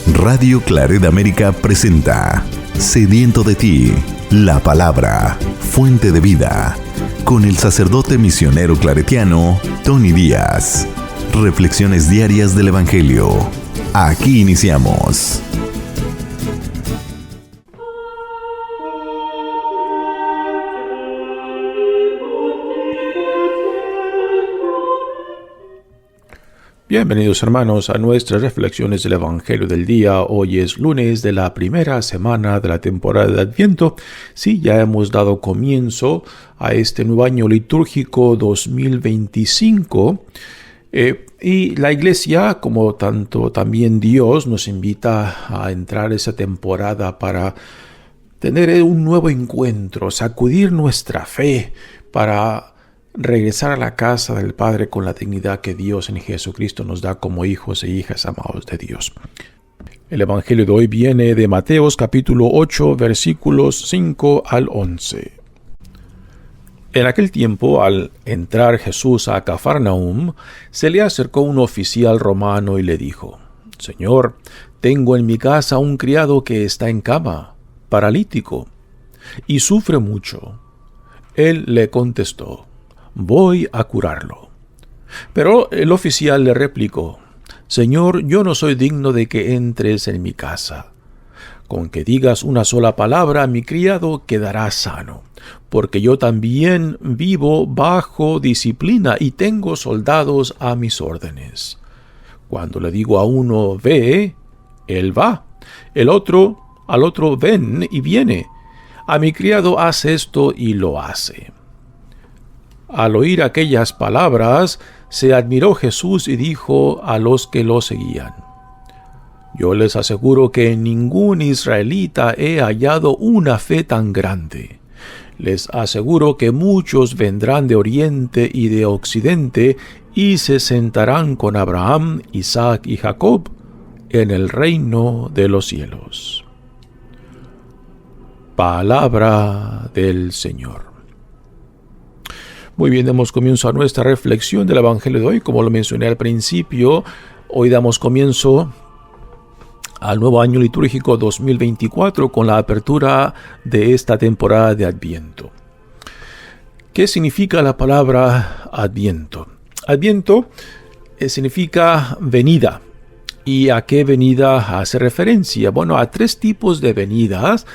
Radio Claret América presenta Sediento de ti, la palabra, fuente de vida, con el sacerdote misionero claretiano Tony Díaz. Reflexiones diarias del Evangelio. Aquí iniciamos. Bienvenidos hermanos a nuestras reflexiones del Evangelio del día. Hoy es lunes de la primera semana de la temporada de Adviento. Sí, ya hemos dado comienzo a este nuevo año litúrgico 2025. Y la Iglesia, como tanto también Dios, nos invita a entrar esa temporada para tener un nuevo encuentro, sacudir nuestra fe, para regresar a la casa del Padre con la dignidad que Dios en Jesucristo nos da como hijos e hijas amados de Dios. El Evangelio de hoy viene de Mateos capítulo 8 versículos 5 al 11. En aquel tiempo, al entrar Jesús a Cafarnaúm, se le acercó un oficial romano y le dijo: «Señor, tengo en mi casa un criado que está en cama, paralítico, y sufre mucho». Él le contestó: «Voy a curarlo». Pero el oficial le replicó: «Señor, yo no soy digno de que entres en mi casa. Con que digas una sola palabra, mi criado quedará sano, porque yo también vivo bajo disciplina y tengo soldados a mis órdenes. Cuando le digo a uno, ve, él va. Al otro, ven, y viene. A mi criado, haz esto, y lo hace». Al oír aquellas palabras, se admiró Jesús y dijo a los que lo seguían: «Yo les aseguro que en ningún israelita he hallado una fe tan grande. Les aseguro que muchos vendrán de oriente y de occidente y se sentarán con Abraham, Isaac y Jacob en el reino de los cielos». Palabra del Señor. Muy bien, damos comienzo a nuestra reflexión del Evangelio de hoy. Como lo mencioné al principio, hoy damos comienzo al nuevo año litúrgico 2024 con la apertura de esta temporada de Adviento. ¿Qué significa la palabra Adviento? Adviento significa venida. ¿Y a qué venida hace referencia? Bueno, a tres tipos de venidas.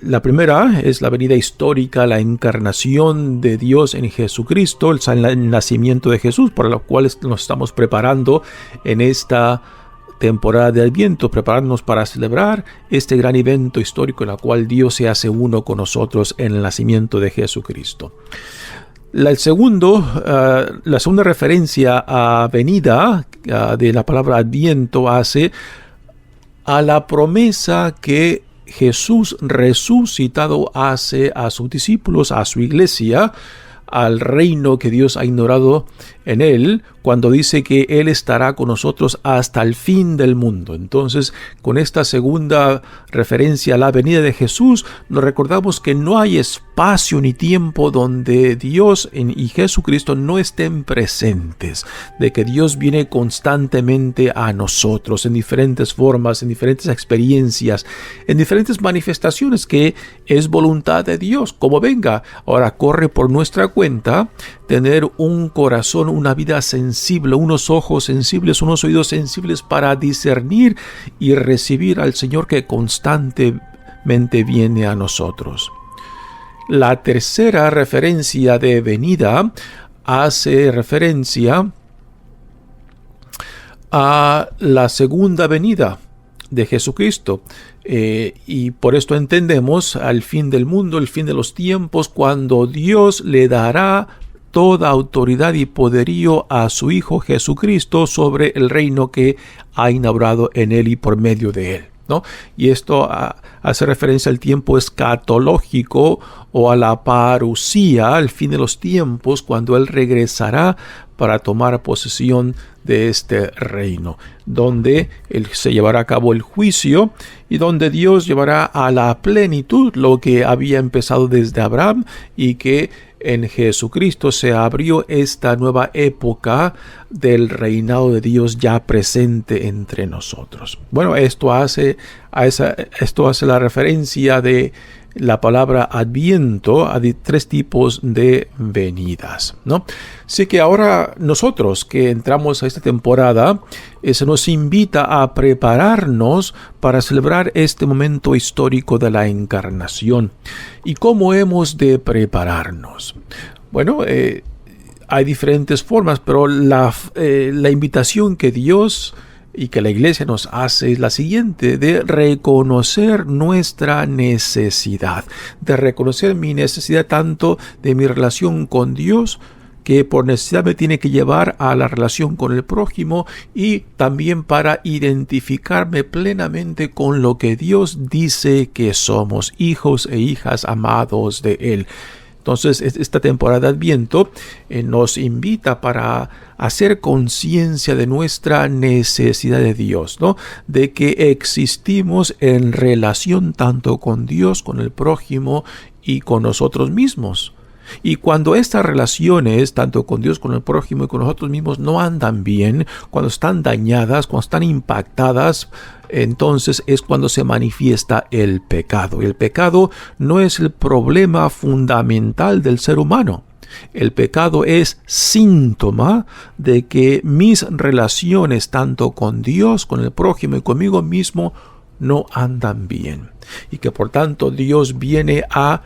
La primera es la venida histórica, la encarnación de Dios en Jesucristo, el nacimiento de Jesús, por lo cual nos estamos preparando en esta temporada de Adviento, preparándonos para celebrar este gran evento histórico en el cual Dios se hace uno con nosotros en el nacimiento de Jesucristo. La segunda referencia a venida de la palabra Adviento hace a la promesa que Jesús resucitado hace a sus discípulos, a su iglesia, al reino que Dios ha inaugurado en él, cuando dice que Él estará con nosotros hasta el fin del mundo. Entonces, con esta segunda referencia a la venida de Jesús, nos recordamos que no hay espacio ni tiempo donde Dios y Jesucristo no estén presentes, de que Dios viene constantemente a nosotros en diferentes formas, en diferentes experiencias, en diferentes manifestaciones, que es voluntad de Dios, como venga. Ahora corre por nuestra cuenta tener un corazón, una vida sensible, unos ojos sensibles, unos oídos sensibles para discernir y recibir al Señor que constantemente viene a nosotros. La tercera referencia de venida hace referencia a la segunda venida de Jesucristo. Y por esto entendemos al fin del mundo, el fin de los tiempos, cuando Dios le dará toda autoridad y poderío a su Hijo Jesucristo sobre el reino que ha inaugurado en él y por medio de él, ¿no? Y esto hace referencia al tiempo escatológico o a la parusía, al fin de los tiempos, cuando él regresará para tomar posesión de este reino, donde se llevará a cabo el juicio y donde Dios llevará a la plenitud lo que había empezado desde Abraham, y que en Jesucristo se abrió esta nueva época del reinado de Dios ya presente entre nosotros. Bueno, esto hace la referencia de la palabra adviento a 3 tipos de venidas, ¿no? Así que ahora nosotros que entramos a esta temporada, se nos invita a prepararnos para celebrar este momento histórico de la encarnación. ¿Y cómo hemos de prepararnos? Bueno, hay diferentes formas, pero la invitación que Dios y que la Iglesia nos hace es la siguiente: de reconocer nuestra necesidad, de reconocer mi necesidad tanto de mi relación con Dios, que por necesidad me tiene que llevar a la relación con el prójimo, y también para identificarme plenamente con lo que Dios dice que somos, hijos e hijas amados de Él. Entonces, esta temporada de Adviento nos invita para hacer conciencia de nuestra necesidad de Dios, ¿no? De que existimos en relación tanto con Dios, con el prójimo y con nosotros mismos. Y cuando estas relaciones, tanto con Dios, con el prójimo y con nosotros mismos, no andan bien, cuando están dañadas, cuando están impactadas, entonces es cuando se manifiesta el pecado. Y el pecado no es el problema fundamental del ser humano. El pecado es síntoma de que mis relaciones, tanto con Dios, con el prójimo y conmigo mismo, no andan bien. Y que por tanto Dios viene a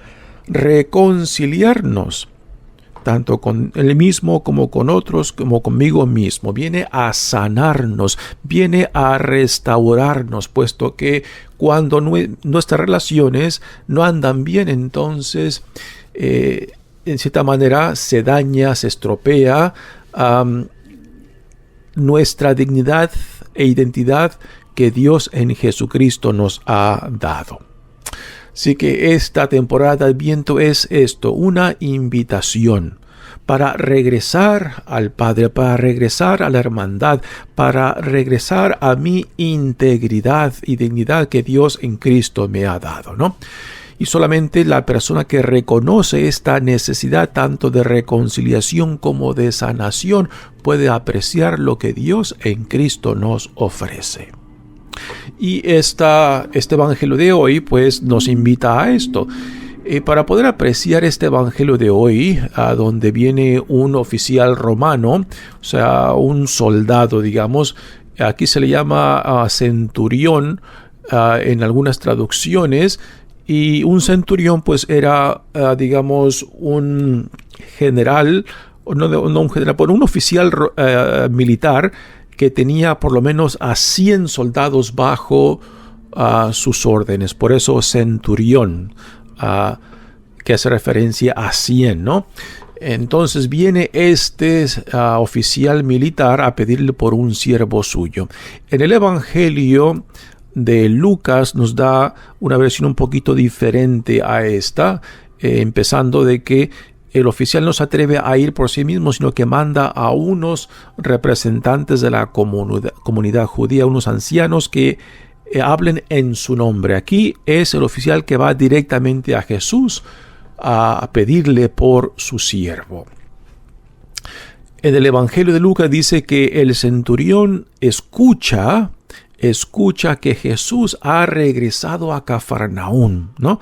reconciliarnos, tanto con Él mismo como con otros, como conmigo mismo. Viene a sanarnos, viene a restaurarnos, puesto que cuando nuestras relaciones no andan bien, entonces en cierta manera se daña, se estropea nuestra dignidad e identidad que Dios en Jesucristo nos ha dado. Así que esta temporada de Adviento es esto, una invitación para regresar al Padre, para regresar a la hermandad, para regresar a mi integridad y dignidad que Dios en Cristo me ha dado, ¿no? Y solamente la persona que reconoce esta necesidad tanto de reconciliación como de sanación puede apreciar lo que Dios en Cristo nos ofrece. Y este evangelio de hoy pues nos invita a esto. Para poder apreciar este evangelio de hoy, a donde viene un oficial romano, o sea, un soldado, digamos, aquí se le llama centurión en algunas traducciones, y un centurión pues era, digamos, un general, no un general, pero un oficial militar que tenía por lo menos a 100 soldados bajo sus órdenes. Por eso centurión, que hace referencia a 100, ¿no? Entonces viene este oficial militar a pedirle por un siervo suyo. En el Evangelio de Lucas nos da una versión un poquito diferente a esta, empezando de que el oficial no se atreve a ir por sí mismo, sino que manda a unos representantes de la comunidad judía, unos ancianos que hablen en su nombre. Aquí es el oficial que va directamente a Jesús a pedirle por su siervo. En el Evangelio de Lucas dice que el centurión escucha que Jesús ha regresado a Cafarnaún, ¿no?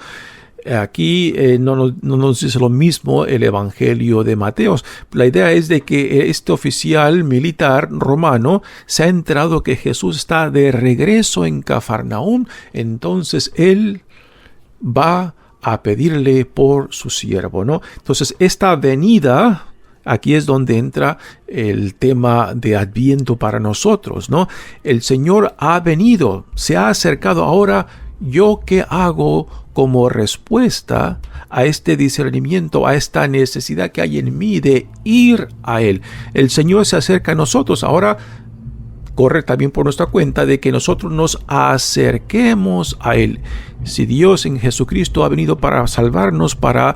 Aquí no nos dice lo mismo el Evangelio de Mateo. La idea es de que este oficial militar romano se ha enterado que Jesús está de regreso en Cafarnaún, entonces él va a pedirle por su siervo, ¿no? Entonces esta venida, aquí es donde entra el tema de Adviento para nosotros, ¿no? El Señor ha venido, se ha acercado. Ahora, ¿yo qué hago como respuesta a este discernimiento, a esta necesidad que hay en mí de ir a Él? El Señor se acerca a nosotros. Ahora corre también por nuestra cuenta de que nosotros nos acerquemos a Él. Si Dios en Jesucristo ha venido para salvarnos, para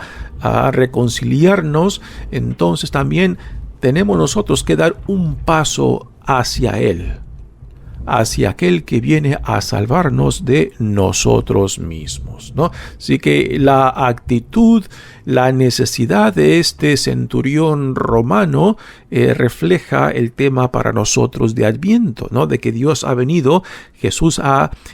reconciliarnos, entonces también tenemos nosotros que dar un paso hacia Él, hacia aquel que viene a salvarnos de nosotros mismos, ¿no? Así que la actitud, la necesidad de este centurión romano refleja el tema para nosotros de Adviento, ¿no? De que Dios ha venido, Jesús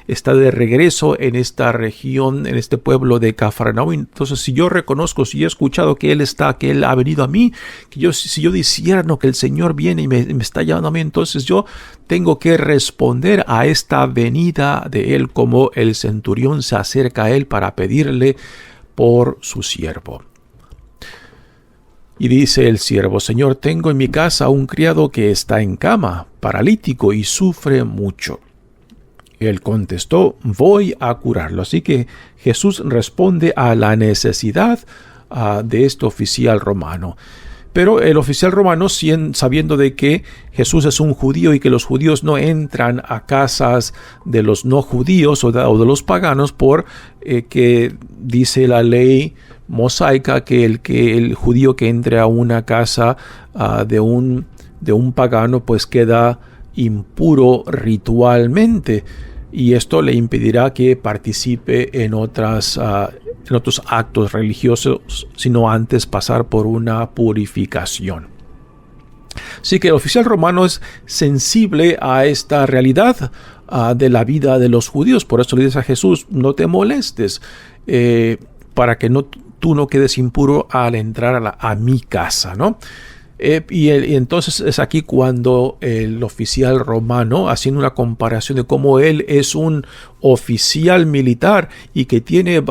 está de regreso en esta región, en este pueblo de Cafarnaúm. Entonces, si yo reconozco, si yo he escuchado que Él ha venido a mí, si yo discierno que el Señor viene y me está llamando a mí, entonces yo tengo que responder a esta venida de Él, como el centurión se acerca a Él para pedirle por su siervo. Y dice el siervo: Señor, tengo en mi casa un criado que está en cama, paralítico, y sufre mucho. Él contestó: voy a curarlo. Así que Jesús responde a la necesidad de este oficial romano. Pero el oficial romano, sabiendo de que Jesús es un judío y que los judíos no entran a casas de los no judíos o de los paganos, que dice la ley mosaica que el judío que entre a una casa de un pagano pues queda impuro ritualmente, y esto le impedirá que participe en otros actos religiosos, sino antes pasar por una purificación. Así que el oficial romano es sensible a esta realidad de la vida de los judíos. Por eso le dice a Jesús: no te molestes, para que tú no quedes impuro al entrar a mi casa, ¿no? Y entonces es aquí cuando el oficial romano, haciendo una comparación de cómo él es un oficial militar y que tiene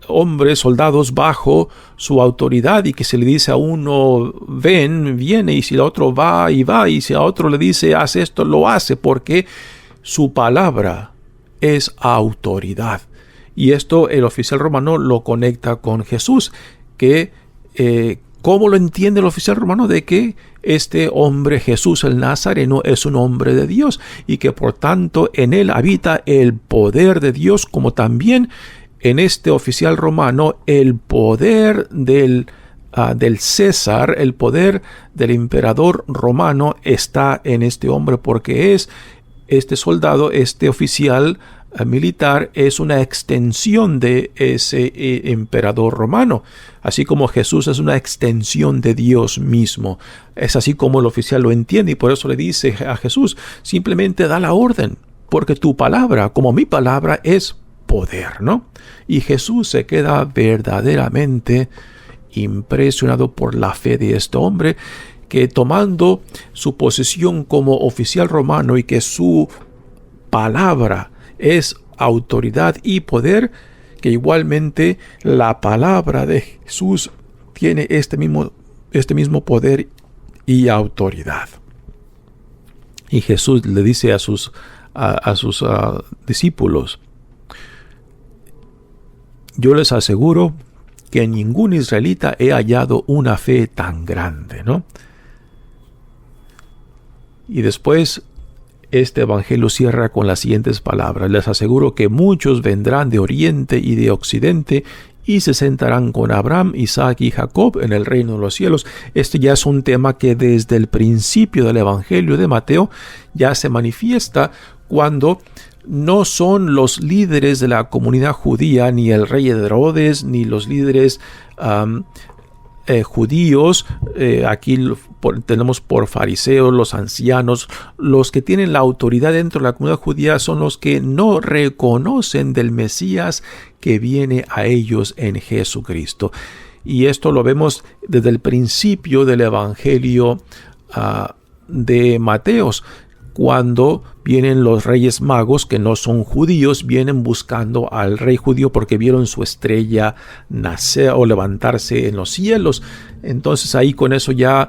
hombres, soldados bajo su autoridad, y que se le dice a uno viene, y si a otro va, y si a otro le dice haz esto, lo hace, porque su palabra es autoridad. Y esto el oficial romano lo conecta con Jesús, que ¿cómo lo entiende el oficial romano? De que este hombre Jesús el Nazareno es un hombre de Dios, y que por tanto en él habita el poder de Dios, como también en este oficial romano el poder del César, el poder del emperador romano está en este hombre, porque es este soldado, este oficial militar es una extensión de ese emperador romano, así como Jesús es una extensión de Dios mismo. Es así como el oficial lo entiende, y por eso le dice a Jesús: simplemente da la orden, porque tu palabra, como mi palabra, es poder, ¿no? Y Jesús se queda verdaderamente impresionado por la fe de este hombre, que tomando su posición como oficial romano y que su palabra es autoridad y poder, que igualmente la palabra de Jesús tiene este mismo poder y autoridad. Y Jesús le dice a sus discípulos: yo les aseguro que en ningún israelita he hallado una fe tan grande, ¿no? Y después este evangelio cierra con las siguientes palabras: les aseguro que muchos vendrán de oriente y de occidente y se sentarán con Abraham, Isaac y Jacob en el reino de los cielos. Este ya es un tema que desde el principio del evangelio de Mateo ya se manifiesta, cuando no son los líderes de la comunidad judía, ni el rey Herodes, ni los líderes judíos, aquí tenemos por fariseos, los ancianos, los que tienen la autoridad dentro de la comunidad judía, son los que no reconocen del Mesías que viene a ellos en Jesucristo. Y esto lo vemos desde el principio del evangelio de Mateos, cuando vienen los reyes magos, que no son judíos, vienen buscando al rey judío porque vieron su estrella nacer o levantarse en los cielos. Entonces ahí con eso ya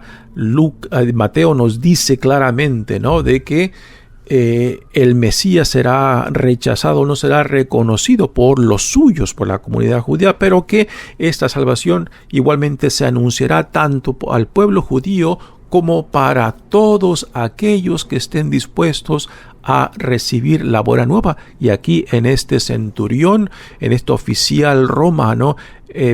Mateo nos dice claramente, ¿no?, de que el Mesías será rechazado, no será reconocido por los suyos, por la comunidad judía, pero que esta salvación igualmente se anunciará tanto al pueblo judío como para todos aquellos que estén dispuestos a recibir la buena nueva. Y aquí en este centurión, en este oficial romano,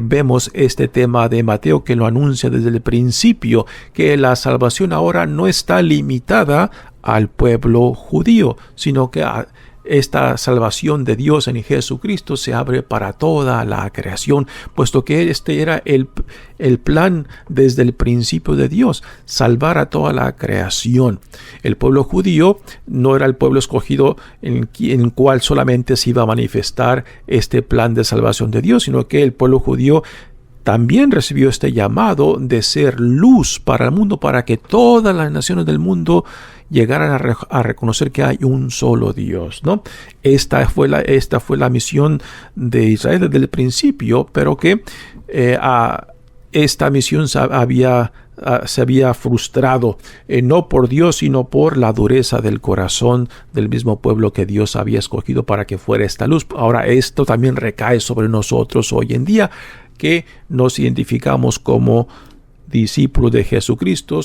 vemos este tema de Mateo, que lo anuncia desde el principio, que la salvación ahora no está limitada al pueblo judío, sino que esta salvación de Dios en Jesucristo se abre para toda la creación, puesto que este era el plan desde el principio de Dios, salvar a toda la creación. El pueblo judío no era el pueblo escogido en el cual solamente se iba a manifestar este plan de salvación de Dios, sino que el pueblo judío también recibió este llamado de ser luz para el mundo, para que todas las naciones del mundo llegaran a reconocer que hay un solo Dios, ¿no? Esta fue la misión de Israel desde el principio, pero que esta misión se había frustrado, no por Dios, sino por la dureza del corazón del mismo pueblo que Dios había escogido para que fuera esta luz. Ahora esto también recae sobre nosotros hoy en día, que nos identificamos como discípulos de Jesucristo,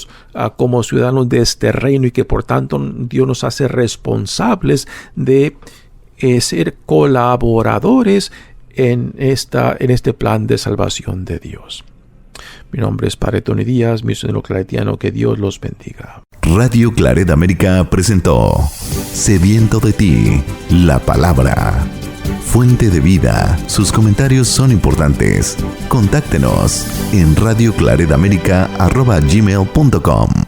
como ciudadanos de este reino, y que por tanto Dios nos hace responsables de ser colaboradores en este plan de salvación de Dios. Mi nombre es Padre Tony Díaz, misionero claretiano. Que Dios los bendiga. Radio Claret América presentó Sediento de ti, la palabra. Fuente de vida. Sus comentarios son importantes. Contáctenos en radioclaretamerica@gmail.com.